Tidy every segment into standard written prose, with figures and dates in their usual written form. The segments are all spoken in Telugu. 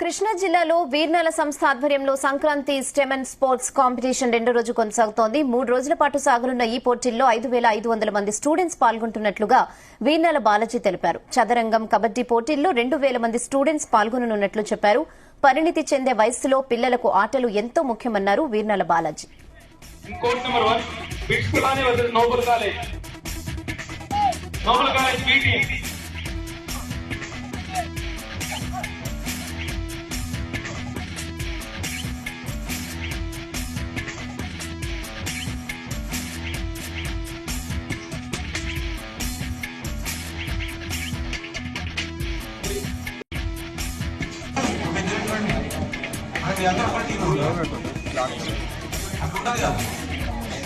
కృష్ణా జిల్లాలో వీర్నాల సంస్థ ఆధ్వర్యంలో Sankranti stem and sports competition రెండో రోజు కొనసాగుతోంది. 3 రోజుల పాటు సాగనున్న ఈ పోటీల్లో 5,500 మంది స్టూడెంట్స్ పాల్గొంటున్నట్లుగా వీర్నాల బాలాజీ తెలిపారు. చదరంగం, కబడ్డీ పోటీల్లో 2,000 మంది స్టూడెంట్స్ పాల్గొననున్నట్లు చెప్పారు. పరిణితి చెందే వయస్సులో పిల్లలకు ఆటలు ఎంతో ముఖ్యమన్నారు వీర్నాల బాలాజీ.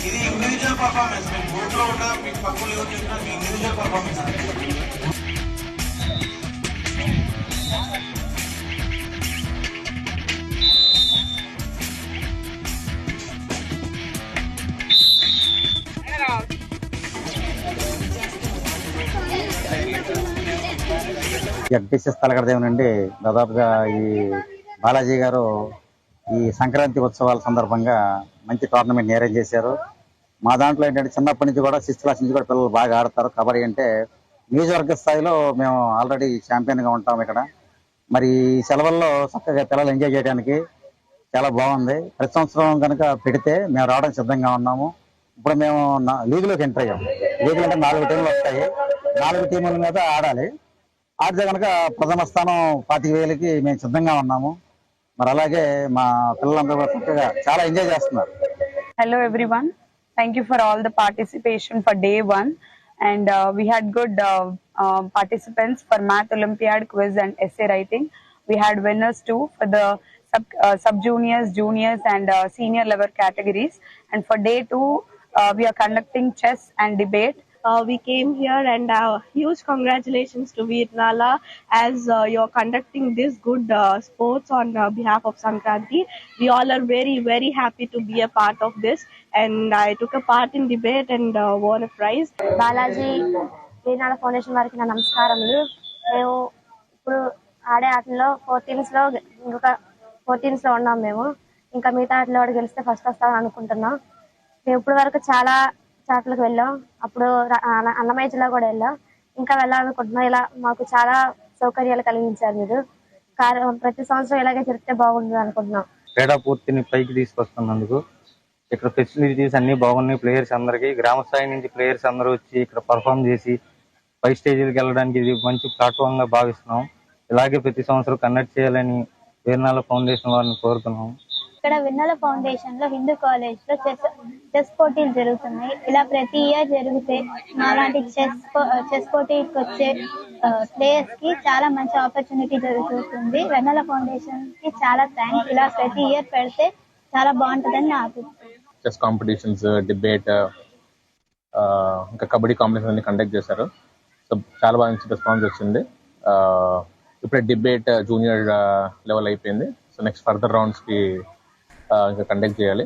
ఇది ఇండివిజువల్ పర్ఫార్మెన్స్ మీకు బోర్డులో ఉన్న మీకు పక్కన ఎవరు చెప్పినా మీ ఇండివిజువల్ పర్ఫార్మెన్స్. జడ్పీసీ తలకడదేవి నుండి దాదాపుగా ఈ బాలాజీ గారు ఈ సంక్రాంతి ఉత్సవాల సందర్భంగా మంచి టోర్నమెంట్ అరేంజ్ చేశారు. మా దాంట్లో ఏంటంటే చిన్నప్పటి నుంచి కూడా 6th క్లాస్ నుంచి కూడా పిల్లలు బాగా ఆడతారు. కబడ్డీ అంటే నియోజకవర్గ స్థాయిలో మేము ఆల్రెడీ ఛాంపియన్గా ఉంటాం ఇక్కడ. మరి ఈ సెలవుల్లో చక్కగా పిల్లలు ఎంజాయ్ చేయడానికి చాలా బాగుంది. ప్రతి సంవత్సరం కనుక పెడితే మేము రావడానికి సిద్ధంగా ఉన్నాము. ఇప్పుడు మేము లీగ్లోకి ఎంటర్ అయ్యాం. లీగులు అంటే 4 టీంలు వస్తాయి. 4 టీముల మీద ఆడాలి. ఆడితే కనుక ప్రథమ స్థానం 25,000కి మేము సిద్ధంగా ఉన్నాము. మరి అలాగే మా పిల్లలందరూ కూడా చక్కగా చాలా ఎంజాయ్ చేస్తున్నారు. Hello everyone, thank you for all the participation for day 1 and we had good participants for math olympiad, quiz and essay writing. We had winners too for the sub juniors, juniors and senior level categories, and for day 2 we are conducting chess and debate. We came here and huge congratulations to Veernala as you're conducting this good sports on behalf of Sankranti. We all are very, very happy to be a part of this, and I took a part in debate and won a prize. Balaji Veernala foundation వారికి నా నమస్కారములు. మేము ఇప్పుడు ఆడే ఆటల్లో 14th లో ఉన్నాం. మేము ఇంకా మిగతా ఆటలో గెలిస్తే ఫస్ట్ వస్తామని అనుకుంటున్నాం. మేము ఇప్పటి వరకు చాలా చాట్లకు వెళ్ళాం. అప్పుడు అన్నమయ్య జిల్లా కూడా వెళ్ళాం. ఇంకా వెళ్ళాలనుకుంటున్నాం. ఇలా మాకు చాలా సౌకర్యాలు కలిగించారు మీరు. ప్రతి సంవత్సరం ఇలాగే జరిగితే బాగుంటుంది అనుకుంటున్నాం. క్రీడా పూర్తిని పైకి తీసుకొస్తున్నందుకు ఇక్కడ ఫెసిలిటీస్ అన్ని బాగున్నాయి. ప్లేయర్స్ అందరికి గ్రామ స్థాయి నుంచి ప్లేయర్స్ అందరూ వచ్చి ఇక్కడ పర్ఫామ్ చేసి పై స్టేజీలకు వెళ్ళడానికి ఇది మంచి ప్లాట్ఫామ్ గా భావిస్తున్నాం. ఇలాగే ప్రతి సంవత్సరం కండక్ట్ చేయాలని వీర్నాల ఫౌండేషన్ వారిని కోరుతున్నాం. ఇక్కడ వీర్నాల ఫౌండేషన్ లో హిందూ కాలేజ్ లో చెస్ పోటీలు జరుగుతున్నాయి. ఇలా ప్రతి ఇయర్ జరిగితే అలాంటి చెస్ పోటీకి వచ్చే ప్లేయర్స్ కి చాలా మంచి ఆపర్చునిటీ జరుగుతుంది. వీర్నాల ఫౌండేషన్ కి చాలా థ్యాంక్స్. ఇలా ప్రతి ఇయర్ పెడితే చాలా బాగుంటుందని నా అభిప్రాయం. చెస్ కాంపిటీషన్స్, డిబేట్, ఇంకా కబడ్డీ కాంపిటీషన్ అన్ని కండక్ట్ చేశారు. సో చాలా బాగా రెస్పాన్స్ వచ్చింది. ఇప్పుడే డిబేట్ జూనియర్ లెవెల్ అయిపోయింది. సో నెక్స్ట్ ఫర్దర్ రౌండ్స్ కి ఇంకా కండక్ట్ చేయాలి.